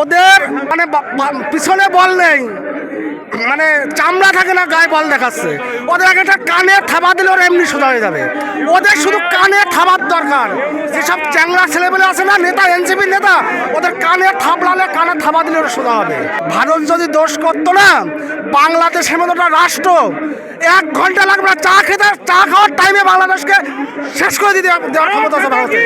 ওদের মানে পিছনে বল নেই, মানে চামড়া থাকে না, গায়ে বল দেখাচ্ছে। ওদের একটা কানে থাবা দিলে ওরা এমনি সোজা হয়ে যাবে। ওদের শুধু কানে থাবার দরকার। যেসব চ্যাংড়া ছেলেমেলে আছে না, নেতা, এনসিপির নেতা, ওদের কানে থাবলালে, কানে থাবা দিলে ওরা সোজা হবে। ভারত যদি দোষ করতো না, বাংলাদেশের মতো একটা রাষ্ট্র 1 ঘন্টা লাগবে না, চা খাওয়ার টাইমে বাংলাদেশকে শেষ করে দিতে দেওয়ার ক্ষমতা আছে ভারতের।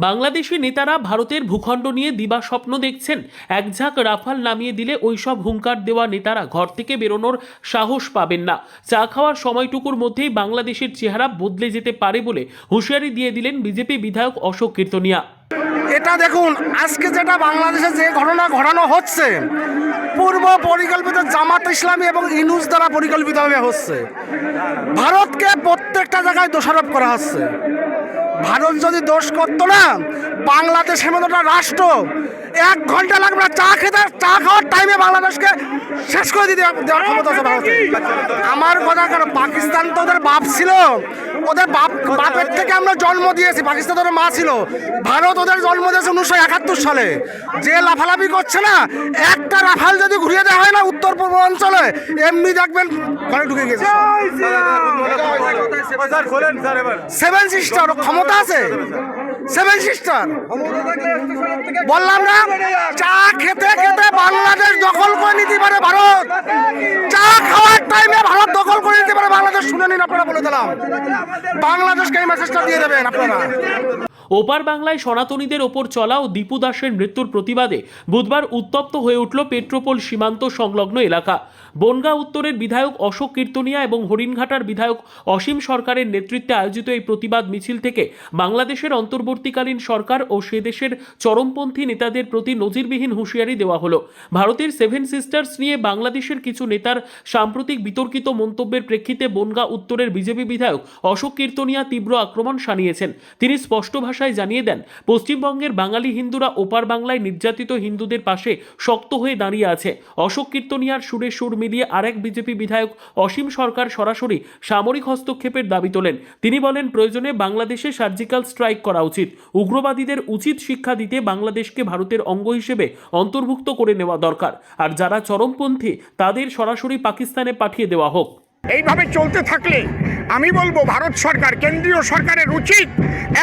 বাংলাদেশি নেতারা ভারতের ভূখণ্ড নিয়ে দিবা স্বপ্ন দেখছেন। এক ঝাঁক রাফাল নামিয়ে দিলে ওইসব হুঙ্কার দেওয়া নেতারা ঘর থেকে বেরোনোর সাহস পাবেন না। চা খাওয়ার সময়টুকুর মধ্যেই বাংলাদেশের চেহারা বদলে যেতে পারে বলে হুঁশিয়ারি দিয়ে দিলেন বিজেপি বিধায়ক অশোক কীর্তনিয়া। এটা দেখুন, আজকে যেটা বাংলাদেশে যে ঘটনা ঘটানো হচ্ছে, পূর্ব পরিকল্পিত জামাত ইসলামী এবং ইনুস দ্বারা পরিকল্পিতভাবে হচ্ছে। ভারতকে প্রত্যেকটা জায়গায় দোষারোপ করা হচ্ছে। ভারত যদি দোষ করতো না, বাংলাদেশের মতো একটা রাষ্ট্র 1 ঘন্টা লাগবে না, চা খাওয়ার টাইমে বাংলাদেশকে শেষ করে দিতে দেওয়ার ক্ষমতা আছে ভারতের। আমার কথা কেন, পাকিস্তান তো ওদের বাপ ছিল, ওদের বাপের থেকে আমরা জন্ম দিয়েছি। পাকিস্তান ওদের মা ছিল। ভারত ওদের জন্ম দিয়েছে 1971 সালে। যে লাফালাফি করছে না, একটা রাফাল যদি ঘুরিয়ে দেওয়া হয় না উত্তর পূর্ব অঞ্চলে, এমনি দেখবেন ঘরে ঢুকে গেছে। 7 সিস্টার ক্ষমতা আছে, 7 সিস্টার। বললাম না, চা খেতে খেতে বাংলাদেশ দখল করে নিতে পারে ভারত। চা খাওয়ার টাইমে ভারত দখল করে নিতে পারে বাংলাদেশ। শুনে নিন, আপনারা বলে দিলাম, বাংলাদেশকে এই মেসেজটা দিয়ে দেবেন আপনারা। ওপার বাংলায় সনাতনীদের ওপর চলা ও দীপু দাসের মৃত্যুর প্রতিবাদে বুধবার উত্তপ্ত হয়ে উঠল পেট্রোপোল সীমান্ত সংলগ্ন এলাকা। বনগাঁ উত্তরের বিধায়ক অশোক কীর্তনিয়া এবং হরিণঘাটার বিধায়ক অসীম সরকারের নেতৃত্বে আয়োজিত এই প্রতিবাদ মিছিল থেকে বাংলাদেশের অন্তর্বর্তীকালীন সরকার ও সে দেশের চরমপন্থী নেতাদের প্রতি নজিরবিহীন হুঁশিয়ারি দেওয়া হলো। ভারতের 7 সিস্টার্স নিয়ে বাংলাদেশের কিছু নেতার সাম্প্রতিক বিতর্কিত মন্তব্যের প্রেক্ষিতে বনগাঁ উত্তরের বিজেপি বিধায়ক অশোক কীর্তনিয়া তীব্র আক্রমণ শানিয়েছেন। তিনি স্পষ্ট ভাষায় জানিয়ে দেন, পশ্চিমবঙ্গের বাঙালি হিন্দুরা ওপার বাংলায় নির্যাতিত হিন্দুদের পাশে শক্ত হয়ে দাঁড়িয়ে আছে। অশোক কীর্তনিয়ার সুরে সুর মিলিয়ে আরেক বিজেপি বিধায়ক অসীম সরকার সরাসরি সামরিক হস্তক্ষেপের দাবি তোলেন। তিনি বলেন, প্রয়োজনে বাংলাদেশে সার্জিক্যাল স্ট্রাইক করা উচিত। উগ্রবাদীদের উচিত শিক্ষা দিতে বাংলাদেশকে ভারতের অঙ্গ হিসেবে অন্তর্ভুক্ত করে নেওয়া দরকার। আর যারা চরমপন্থী তাদের সরাসরি পাকিস্তানে পাঠিয়ে দেওয়া হোক। এইভাবে চলতে থাকলে আমি বলবো ভারত সরকার, কেন্দ্রীয় সরকারের উচিত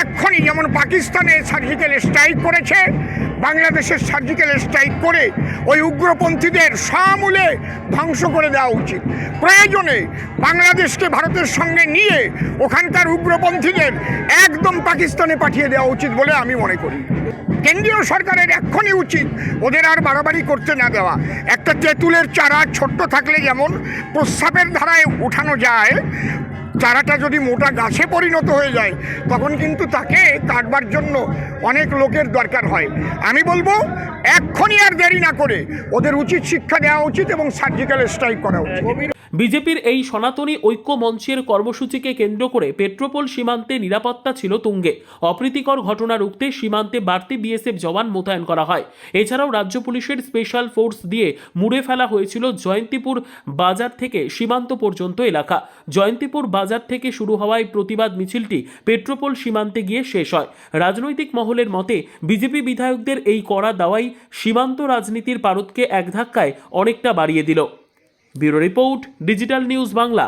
এক্ষুনি, যেমন পাকিস্তানে সার্জিক্যাল স্ট্রাইক করেছে, বাংলাদেশের সার্জিক্যাল স্ট্রাইক করে ওই উগ্রপন্থীদের সমূলে ধ্বংস করে দেওয়া উচিত। প্রয়োজনে বাংলাদেশকে ভারতের সঙ্গে নিয়ে ওখানকার উগ্রপন্থীদের একদম পাকিস্তানে পাঠিয়ে দেওয়া উচিত বলে আমি মনে করি। কেন্দ্রীয় সরকারের এক্ষুনি উচিত ওদের আর বাড়াবাড়ি করতে না দেওয়া। একটা তেঁতুলের চারা ছোট্ট থাকলে যেমন প্রস্রাবের ধারায় উঠানো যায়, চারাটা যদি মোটা গাছে পরিণত হয়ে যায় তখন কিন্তু তাকে কাটবার জন্য অনেক লোকের দরকার হয়। আমি বলবো এক্ষুনি আর দেরি না করে ওদের উচিত শিক্ষা দেওয়া উচিত এবং সার্জিক্যাল স্ট্রাইক করা উচিত। বিজেপির এই সনাতনী ঐক্য মঞ্চের কর্মসূচিকে কেন্দ্র করে পেট্রোপোল সীমান্তে নিরাপত্তা ছিল তুঙ্গে। অপ্রীতিকর ঘটনা রুখতে সীমান্তে বাড়তি বিএসএফ জওয়ান মোতায়েন করা হয়। এছাড়াও রাজ্য পুলিশের স্পেশাল ফোর্স দিয়ে মুড়ে ফেলা হয়েছিল জয়ন্তীপুর বাজার থেকে সীমান্ত পর্যন্ত এলাকা। জয়ন্তীপুর বাজার থেকে শুরু হওয়া এই প্রতিবাদ মিছিলটি পেট্রোপোল সীমান্তে গিয়ে শেষ হয়। রাজনৈতিক মহলের মতে বিজেপি বিধায়কদের এই কড়া দাওয়াই সীমান্ত রাজনীতির পারদকে এক ধাক্কায় অনেকটা বাড়িয়ে দিল। Bureau report, digital news Bangla.